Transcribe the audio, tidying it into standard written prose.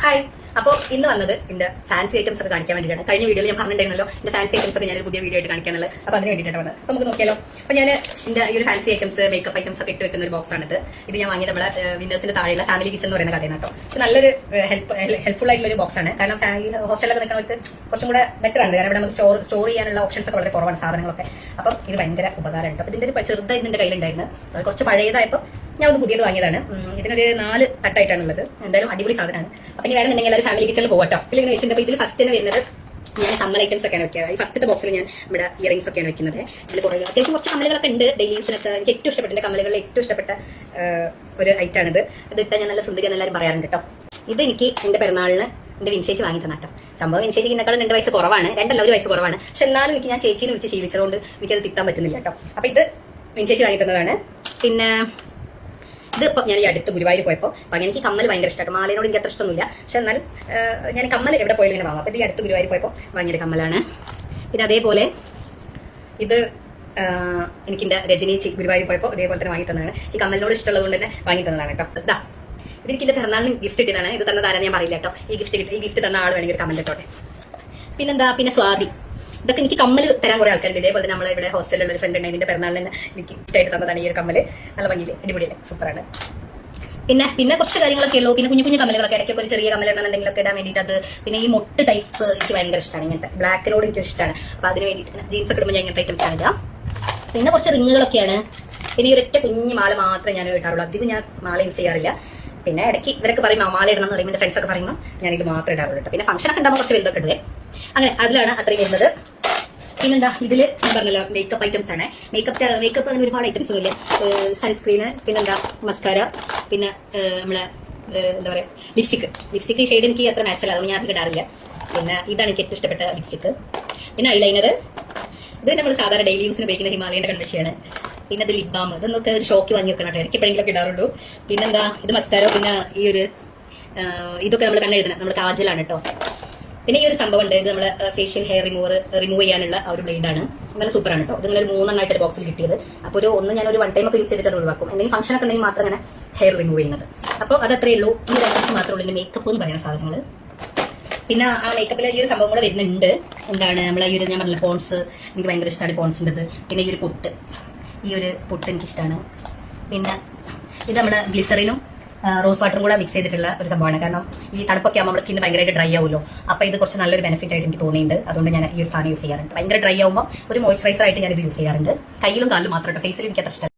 Hi. അപ്പോൾ ഇന്ന് വന്നത് എന്റെ ഫാൻസി ഐറ്റംസ് ഒക്കെ കാണിക്കാൻ വേണ്ടിയിട്ടാണ്. കഴിഞ്ഞ വീഡിയോയിൽ ഞാൻ പറഞ്ഞിട്ടുണ്ടായിരുന്നല്ലോ എന്റെ ഫാൻസി ഐറ്റംസ് ഒക്കെ ഞാനൊരു പുതിയ വീഡിയോ ആയിട്ട് കാണിക്കാനുള്ളത്. അപ്പോൾ അതിന് വേണ്ടിയിട്ടാണ് വന്നത്. അപ്പോൾ നമുക്ക് നോക്കിയാലോ. അപ്പോൾ ഞാൻ എന്റെ ഈ ഒരു ഫാൻസി ഐറ്റംസ് മേക്കപ്പ് ഐറ്റംസ് ഒക്കെ ഇട്ട് വെക്കുന്ന ഒരു ബോക്സ് ആണിത്. ഇത് ഞാൻ വാങ്ങിയത് നമ്മുടെ വിൻഡോസിന്റെ താഴെയുള്ള ഫാമിലി കിച്ചൺ എന്ന് പറയുന്ന കടയിൽ കേട്ടോ. പക്ഷെ നല്ലൊരു ഹെൽപ്ഫുൾ ആയിട്ടുള്ള ഒരു ബോക്സ് ആണ്. കാരണം ഹോസ്റ്റലിലൊക്കെ നിൽക്കുന്നവർക്ക് കുറച്ചും കൂടെ ബെറ്റർ ആണ്. കാരണം ഇവിടെ നമുക്ക് സ്റ്റോർ ചെയ്യാനുള്ള ഓപ്ഷൻസ് ഒക്കെ വളരെ കുറവാണ് സാധനങ്ങളൊക്കെ. അപ്പം ഇത് ഭയങ്കര ഉപകാരമുണ്ട്. അപ്പോൾ ഇതിന്റെ ഒരു ചെറുതായിട്ട് എന്റെ കയ്യിലുണ്ടായിരുന്നു. കുറച്ച് പഴയതായപ്പോൾ ഞാൻ ഒന്ന് പുതിയത് വാങ്ങിയതാണ്. ഇതിനൊരു 4 തട്ടായിട്ടാണുള്ളത്. എന്തായാലും അടിപൊളി സാധനമാണ്. അപ്പൊ ഇനി വേണമെന്നുണ്ടെങ്കിൽ എല്ലാവരും ഫാമിലി കിച്ചണിൽ പോകട്ടോ. ഇതിലിങ്ങനെ വെച്ചിട്ടുണ്ട്. ഇതിൽ ഫസ്റ്റ് തന്നെ വരുന്നത് ഞാൻ കമ്മൽ ഐറ്റംസ് ഒക്കെയാണ് വെക്കുക. ഈ ഫസ്റ്റത്തെ ബോക്സിൽ ഞാൻ ഇവിടെ ഇയറിംഗ്സ് ഒക്കെയാണ് വെക്കുന്നത്. ഇതിൽ കുറേ അത്യാവശ്യം കുറച്ച് കമ്മലുകളൊക്കെ ഉണ്ട്. ഡെയിലി യൂസിനൊക്കെ എനിക്ക് ഏറ്റവും ഇഷ്ടപ്പെട്ട എന്റെ കമ്മലുകളിൽ ഏറ്റവും ഇഷ്ടപ്പെട്ട ഒരു ഐറ്റാണിത്. ഇതിട്ട് ഞാൻ നല്ല സുന്ദരി എന്നെല്ലാവരും പറയാറുണ്ട് കേട്ടോ. ഇത് എനിക്ക് എന്റെ പെരുന്നാളിന് എന്റെ വിൻചേച്ചി വാങ്ങി തന്നാട്ടോ. സംഭവം വിൻചേച്ചിക്ക് എന്നെക്കാളും 2 വയസ്സ് കുറവാണ്. 2 വയസ്സ് കുറവാണ്. പക്ഷെ എന്നാലും എനിക്ക് ഞാൻ ചേച്ചീനെ വെച്ച് ശീലിച്ചതുകൊണ്ട് എനിക്കത് തിത്താൻ പറ്റുന്നില്ല കേട്ടോ. അപ്പൊ ഇത് വിൻചേച്ചി വാങ്ങി തന്നതാണ്. പിന്നെ ഇതിപ്പോൾ ഞാൻ ഈ അടുത്ത് ഗുരുവായൂർ പോയപ്പോൾ എനിക്ക് കമ്മൽ ഭയങ്കര ഇഷ്ടമാണ്. മാലയോട് എനിക്ക് അത്ര ഇഷ്ടമൊന്നുമില്ല. പക്ഷെ എന്നാലും ഞാൻ കമ്മൽ എവിടെ പോയാലും ഇങ്ങനെ വാങ്ങാം. അപ്പോൾ ഇത് ഈ അടുത്ത് ഗുരുവായൂർ പോയപ്പോൾ വാങ്ങിയൊരു കമ്മലാണ്. പിന്നെ അതേപോലെ ഇത് എനിക്ക് എൻ്റെ രജനി ഗുരുവായൂർ പോയപ്പോൾ ഇതേപോലെ തന്നെ വാങ്ങി തന്നതാണ്. ഈ കമ്മലിനോട് ഇഷ്ടമുള്ളത് തന്നെ വാങ്ങി തന്നതാണ് കേട്ടോ. ഇതാ ഇതെനിക്ക് എൻ്റെ പിറന്നാളിന് ഗിഫ്റ്റ് കിട്ടിയതാണ്. ഇത് തന്നതാരാന്ന് ഞാൻ പറയില്ല കേട്ടോ. ഈ ഗിഫ്റ്റ് തന്ന ആൾ വേണമെങ്കിൽ ഒരു കമന്റ് ഇട്ടോട്ടെ. പിന്നെന്താ, പിന്നെ സ്വാതി. ഇതൊക്കെ എനിക്ക് കമ്മൽ തരാൻ കുറേ ആൾക്കാരുണ്ട്. ഇതേപോലെ നമ്മളെ ഇവിടെ ഹോസ്റ്റലിലുള്ള ഒരു ഫ്രണ്ട് ഉണ്ട്. ഇതിന്റെ പിറന്നാളിന് എനിക്ക് ഗിഫ്റ്റായിട്ട് തന്നതാണ് ഈ ഒരു കമ്മല്. നല്ല ഭംഗിയില്ലേ, അടിപൊളിയല്ലേ, സൂപ്പറാണ്. പിന്നെ കുറച്ച് കാര്യങ്ങളൊക്കെ ഉള്ളൂ. പിന്നെ കുഞ്ഞു കമ്മലുകളൊക്കെ ഇടയ്ക്കൊക്കെ ഒരു ചെറിയ കമ്മലിടണമെന്തെങ്കിലൊക്കെ ഇടാൻ വേണ്ടിയിട്ട് അത്. പിന്നെ ഈ മൊട്ട് ടൈപ്പ് എനിക്ക് ഭയങ്കര ഇഷ്ടമാണ്. ഇങ്ങനത്തെ ബ്ലാക്കിനോട് എനിക്ക് ഇഷ്ടമാണ്. അപ്പോൾ അതിന് വേണ്ടിയിട്ട് ജീൻസ് ഒക്കെ ഇടുമ്പോൾ ഞാൻ ഇങ്ങനത്തെ ഐറ്റംസ് ആണ് ഇടാം. പിന്നെ കുറച്ച് റിങ്ങുകളൊക്കെയാണ്. പിന്നെ ഈ ഒരൊറ്റ കുഞ്ഞു മാല മാത്രമേ ഞാൻ ഇടാറുള്ളൂ. അധികം ഞാൻ മാല യൂസ് ചെയ്യാറില്ല. പിന്നെ ഇടയ്ക്ക് ഇവരൊക്കെ പറയും മാല ഇടണം എന്ന് പറയുമ്പോൾ എൻ്റെ ഫ്രണ്ട്സ് ഒക്കെ പറയുമ്പോൾ ഞാൻ ഇത് മാത്രമേ ഇടാറുള്ളൂ. പിന്നെ ഫംഗ്ഷനൊക്കെ ഉണ്ടാകുമ്പോൾ കുറച്ച് വലുതൊക്കെ ഇടുവേ. അങ്ങനെ അതിലാണ് അത്രയും വരുന്നത്. പിന്നെന്താ, ഇതില് ഞാൻ പറഞ്ഞല്ലോ മേക്കപ്പ് ഐറ്റംസ് ആണ്. മേക്കപ്പ് അങ്ങനെ ഒരുപാട് ഐറ്റംസ് ഒന്നുമില്ല. സൺസ്ക്രീന്, പിന്നെന്താ മസ്കാര, പിന്നെ നമ്മളെ എന്താ പറയുക ലിപ്സ്റ്റിക്ക് ഷെയ്ഡ് എനിക്ക് അത്ര മാച്ചല്ല, അതുകൊണ്ട് ഞാൻ അത് ഇടാറില്ല. പിന്നെ ഇതാണ് എനിക്ക് ഏറ്റവും ഇഷ്ടപ്പെട്ട ലിപ്സ്റ്റിക്ക്. പിന്നെ ഐലൈനർ, ഇത് നമ്മൾ സാധാരണ ഡെയിലി യൂസിന് ഉപയോഗിക്കുന്ന ഹിമാലയന്റെ കൺവെൻഷനാണ്. പിന്നെ ഇത് ലിപ് ബാം, ഇതൊന്നൊക്കെ ഒരു ഷോക്ക് വാങ്ങി വെക്കണം കേട്ടോ. ഇടയ്ക്ക് എപ്പോഴെങ്കിലൊക്കെ ഇടാറുള്ളൂ. പിന്നെന്താ, ഇത് മസ്കാരോ. പിന്നെ ഈ ഒരു ഇതൊക്കെ നമ്മൾ കണ്ണെഴുതണം, നമ്മൾ കാജലാണ് കേട്ടോ. പിന്നെ ഈ ഒരു സംഭവം ഉണ്ട്. ഇത് നമ്മളെ ഫേഷ്യൽ ഹെയർ റിമൂവ് ചെയ്യാനുള്ള ഒരു ബ്ലേഡാണ്. നല്ല സൂപ്പറാണ് കേട്ടോ. ഇത് നിങ്ങളൊരു 3 എണ്ണമായിട്ട് ബോക്സിൽ കിട്ടിയത്. അപ്പോൾ ഞാനൊരു 1 ടൈം ഒക്കെ യൂസ് ചെയ്തിട്ട് അത് ഒഴിവാക്കും. എന്തെങ്കിലും ഫംഗ്ഷൻ ഒക്കെ ഉണ്ടെങ്കിൽ മാത്രം അങ്ങനെ ഹെയർ റിമൂവ് ചെയ്യുന്നത്. അപ്പോൾ അതത്രേ ഉള്ളൂ. ഈ 2 ഐറ്റംസ് മാത്രമേ ഉള്ളൂ എൻ്റെ മേക്കപ്പ് എന്ന് പറയുന്ന സാധനങ്ങൾ. പിന്നെ ആ മേക്കപ്പിൽ ഈ ഒരു സംഭവം കൂടെ വരുന്നുണ്ട്. എന്താണ്, നമ്മളെ ഈ ഒരു ഞാൻ പറഞ്ഞില്ല പോൺസ്, എനിക്ക് ഭയങ്കര ഇഷ്ടമാണ് പോൺസിൻ്റെത്. പിന്നെ ഈ ഒരു പൊട്ട് എനിക്ക് ഇഷ്ടമാണ്. പിന്നെ ഇത് നമ്മളെ ഗ്ലിസറിനും റോസ് വാട്ടറും കൂടെ മിക്സ് ചെയ്തിട്ടുള്ള ഒരു സംഭവമാണ്. കാരണം ഈ തണുപ്പൊക്കെ ആകുമ്പോൾ നമ്മുടെ സ്കിൻ ഭയങ്കരമായിട്ട് ഡ്രൈ ആവുമല്ലോ. അപ്പോൾ ഇത് കുറച്ച് നല്ലൊരു ബെനിഫിറ്റ് ആയിട്ട് എനിക്ക് തോന്നിയിട്ടുണ്ട്. അതുകൊണ്ട് ഞാൻ ഈ ഒരു സാധനം യൂസ് ചെയ്യാറുണ്ട്. ഭയങ്കര ഡ്രൈ ആകുമ്പോൾ ഒരു മോയ്സ്ചറൈസർ ആയിട്ട് ഞാൻ ഇത് യൂസ് ചെയ്യാറുണ്ട്. കയ്യിലും കാലിലും മാത്രം കേട്ടോ. ഫേസിൽ എനിക്ക് അത്ര ഇഷ്ടം.